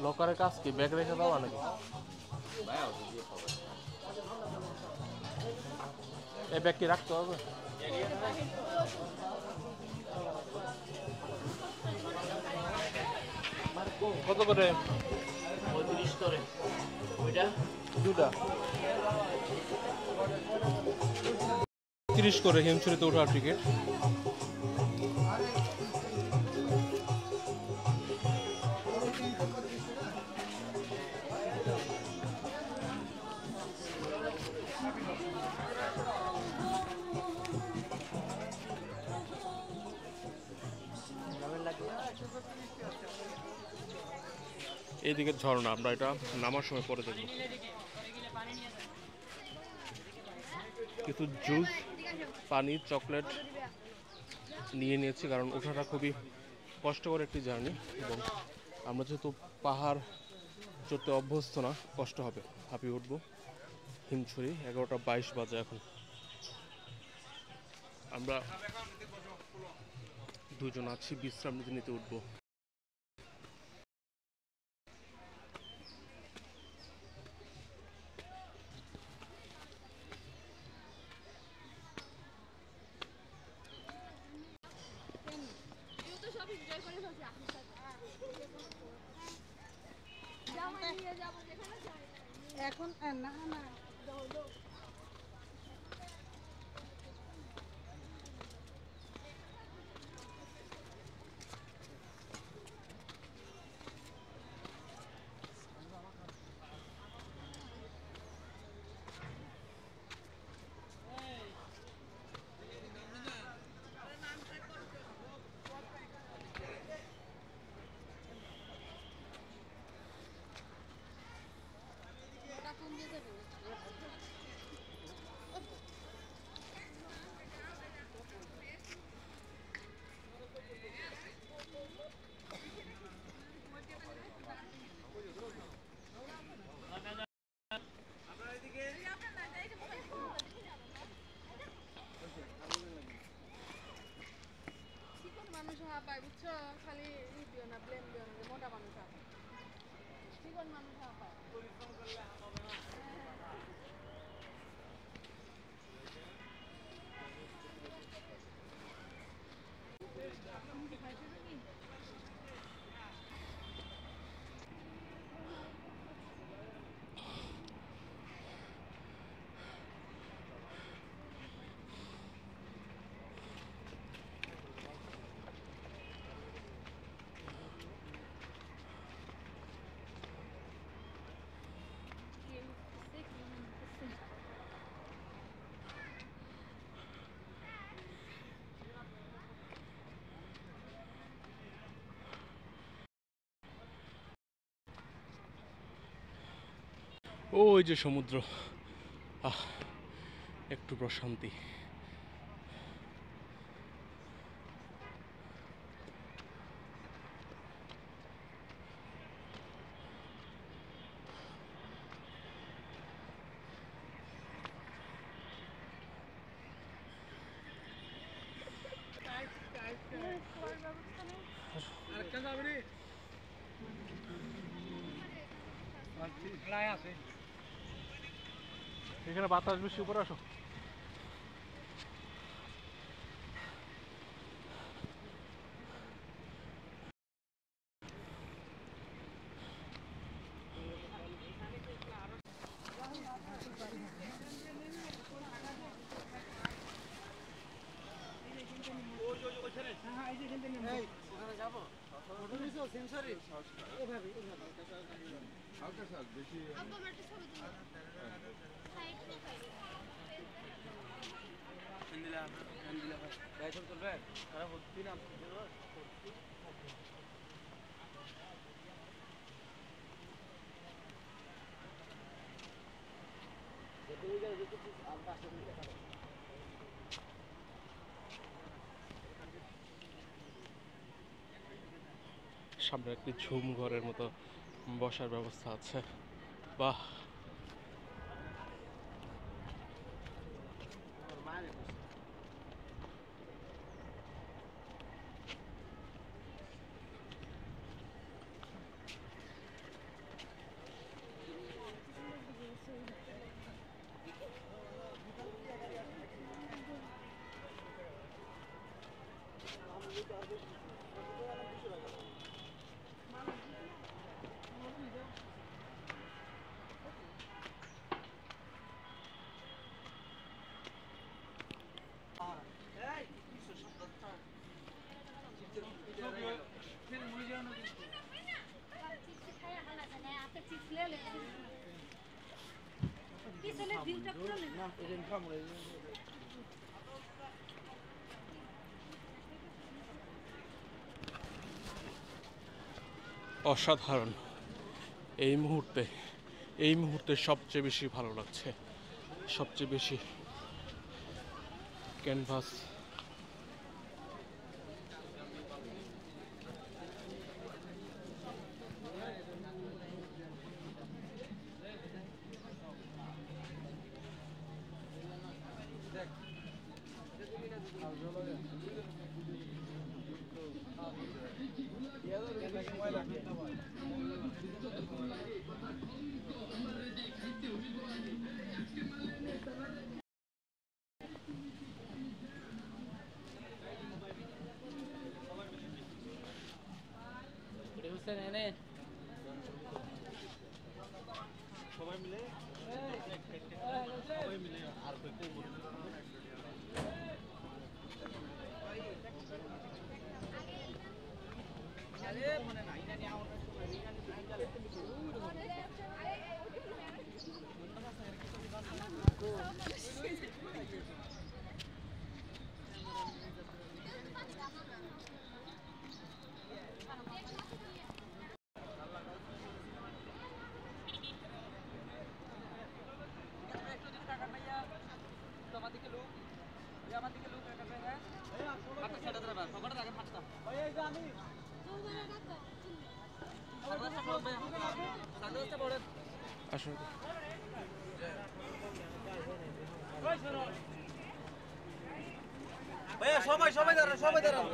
লকারের কাজ কি ব্যাগ রেখে দেওয়া নাকি? এই ব্যাগ কি রাখতে হবে? কত করে? 35 করে ওইটা দুটা 30 করে হিমছড়িতে ওঠার টিকিট। এইদিকে ঝর্ণা, আমরা এটা নামার সময় পরে দেখব। কিছু জুস, পানি, চকলেট নিয়ে নিয়েছি কারণ ওঠাটা খুবই কষ্টকর একটি জার্নি এবং আমরা যেহেতু পাহাড় চড়তে অভ্যস্ত না, কষ্ট হবে, হাঁপিয়ে উঠবো। হিমছড়ি 11:22 বাজে এখন। আমরা দুজন আছি, বিশ্রাম নিতে নিতে উঠবো। এখন না না মানুষ হাঁপায় বুঝছো, খালি দিও না, ব্লেম দিও না, মোটা মানুষ হাঁপায়, চিকন মানুষ হাঁপায়। পরিশ্রম করলে হাঁপাবে না। ওই যে সমুদ্র, একটু প্রশান্তি। এখানে বাতাস বেশি, উপরে আসো। সামনে একটি ঝুম ঘরের মতো বসার ব্যবস্থা আছে। বাহ, অসাধারণ। এই মুহূর্তে সবচেয়ে বেশি ভালো লাগছে, সবচেয়ে বেশি ক্যানভাস। আসলে ভাইয়া সবাই দাঁড়ান, সবাই দাঁড়ান।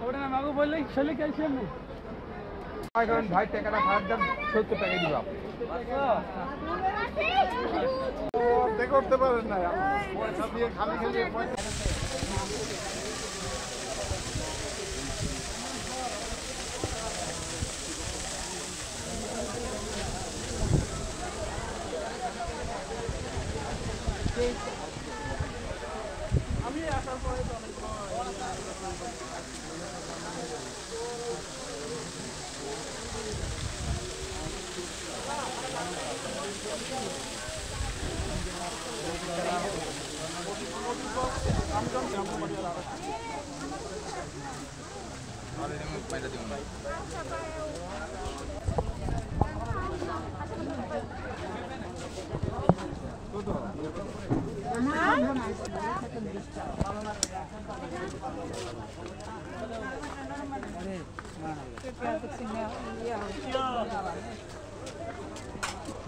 ওটা আমাকে বললে ছেলে গেছে আমি ভাই টাকাটা ভাড়া দেন 70 টাকা দিবা করতে পারেন না পয়সা দিয়ে খালি খালি পয়সা আমি আসার পরে তো অনেক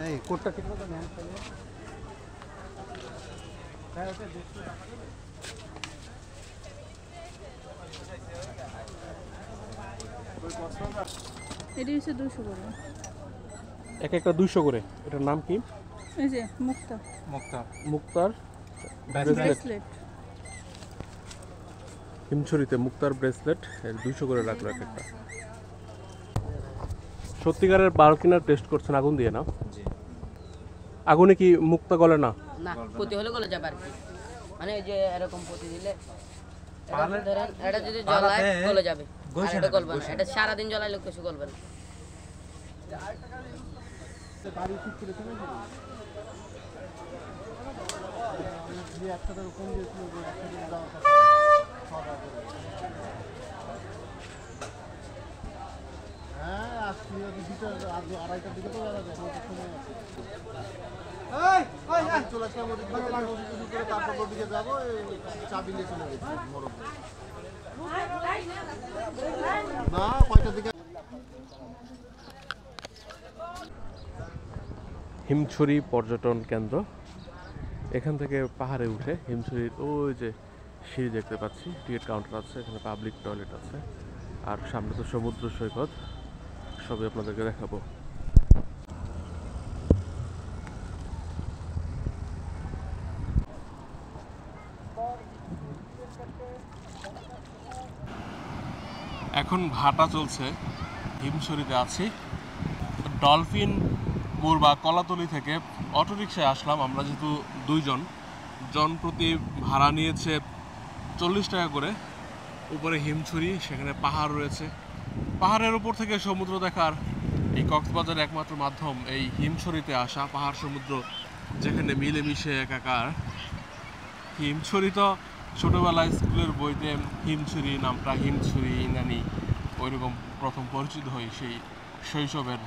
এই কোটটা ঠিক মতো নেন এটি হচ্ছে 200 করে। এক একটা 200 করে। এটার নাম কি? এই যে মুক্তা মুক্তার ব্রেসলেট। হিমছড়িতে মুক্তার ব্রেসলেট 200 করে রাখলো এক একটা। সত্যিকারের বালকিনার টেস্ট করছেন আগুন দিয়ে না? আগুনে কি মুক্তা গলে না? না, পতি হলে গলে যাবে আর কি। মানে এই যে এরকম পতি দিলে ধরেন এটা যদি জ্বলায় গলে যাবে, আর এটা গলবে না। এটা সারাদিন জ্বলাইলে কিছু গলবে না। হ্যাঁ আজকে আড়াইটার দিকে তো বেড়া যায় সময় আছে চলে আসলাম করে তারপর ওদিকে যাবো চাবি নিয়ে চলে গেছি মরম না কয়টার দিকে। হিমছড়ি পর্যটন কেন্দ্র। এখান থেকে পাহাড়ে উঠে হিমছড়ির ওই যে সিঁড়ি দেখতে পাচ্ছি, টিকিট কাউন্টার আছে, এখানে পাবলিক টয়লেট আছে, আর সামনে তো সমুদ্র সৈকত, সবই আপনাদেরকে দেখাবো। এখন ভাটা চলছে, হিমছড়িতে আছি। ডলফিন মোড় বা কলাতলি থেকে অটোরিকশায় আসলাম আমরা, যেহেতু দুইজন, জন প্রতি ভাড়া নিয়েছে 40 টাকা করে। উপরে হিমছড়ি, সেখানে পাহাড় রয়েছে, পাহাড়ের উপর থেকে সমুদ্র দেখার এই কক্সবাজারের একমাত্র মাধ্যম এই হিমছড়িতে আসা, পাহাড় সমুদ্র যেখানে মিলেমিশে একাকার। হিমছড়ি তো ছোটোবেলায় স্কুলের বইতে হিমছড়ি নামটা, হিমছড়ি ইনানি ওইরকম প্রথম পরিচিত হই সেই শৈশবের।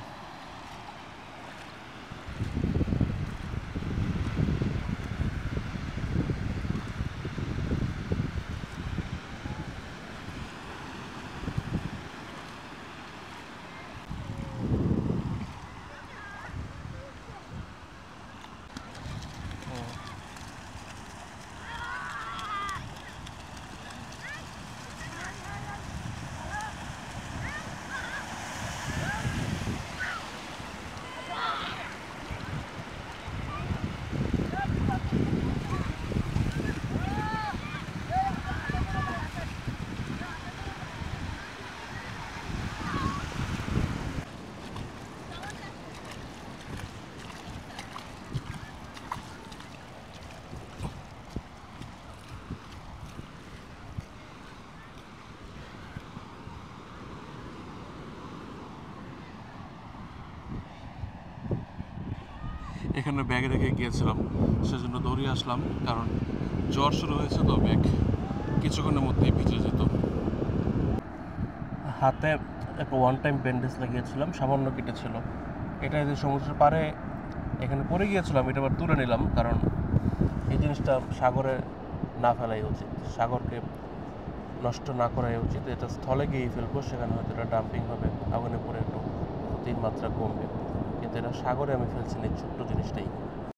এখানে ব্যাগ রেখে গিয়েছিলাম, সেজন্য দৌড়িয়ে আসলাম, কারণ জ্বর শুরু হয়েছে তো ব্যাগ কিছুক্ষণের মধ্যেই ভিজে যেত। হাতে একটা ওয়ান টাইম ব্যান্ডেজ লাগিয়েছিলাম, সামান্য কেটেছিল। এটা যে সমুদ্রের পাড়ে এখানে পড়ে গিয়েছিলাম, এটা আবার তুলে নিলাম, কারণ এই জিনিসটা সাগরে না ফেলাই উচিত, সাগরকে নষ্ট না করাই উচিত। এটা স্থলে গিয়ে ফেলবো, সেখানে হয়তো এটা ডাম্পিং হবে, আগুনে পরে একটু ক্ষতির মাত্রা কমবে, কিন্তু এটা সাগরে আমি ফেলছি না, ছোট্ট জিনিসটাই।